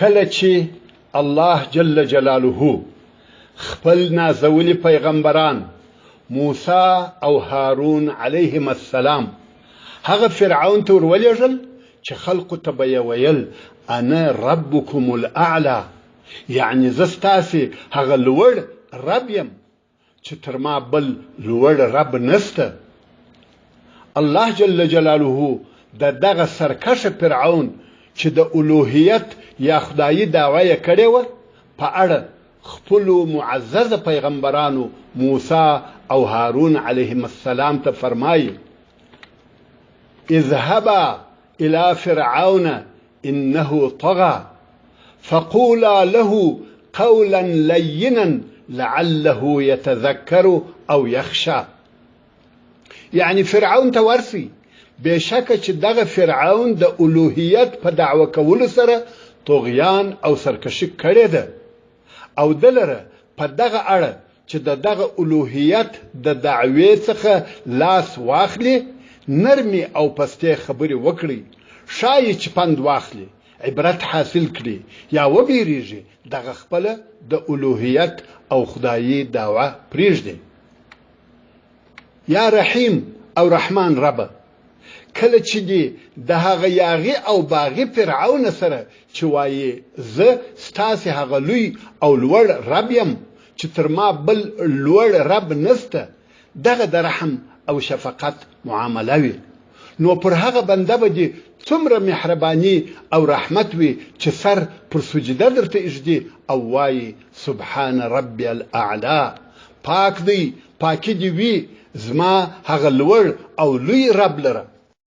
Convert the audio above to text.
کله چې الله جل جلاله خپل نازولی پیغمبران موسی او هارون علیهم السلام هغه فرعون ته ورولېږل چې خلقو ته به ویل انا ربکم الاعلى، یعنی زه ستاسې هغه لوړ رب یم چې تر ما بل لوړ رب نسته. الله جل جلاله د دغه سرکشه فرعون چې د الوهیت یا خدایي دعوه یې کړې وه په اړه خپلو معزز پیغمبرانو موسی او هارون علیهم السلام ته فرمایي اذهبا الى فرعون انه طغى فقولا له قولا لینا لعله يتذكر او يخشى. یعنی فرعون ته ورسي، بشکه چې دغه فرعون د الوهیت په دعوه کولو سره طغیان او سرکشي کړې ده او دلره په دغه اړه چې دغه الوهیت د دعوی څخه لاس واخلي، نرمي او پستې خبرې وکړي، شاید چې پند واخلي، عبرت حاصل کړي یا وبېریږي دغه خپله د الوهیت او خدایي دعوه پرېږدي. یا رحیم او رحمان ربه، کله چې دی د هغه یاغي او باغي فرعون سره چې وایي زه ستاسې هغه لوی او لوړ رب یم چې تر ما بل لوړ رب نسته، دغه د رحم او شفقت معامله وي، نو پر هغه بنده به دي څومره مهرباني او رحمت وي چې سر پر سجده درته اږدي او وایي سبحان ربي الاعلى، پاک دی، پاکی دی وي زما هغه لوړ او لوی رب لره.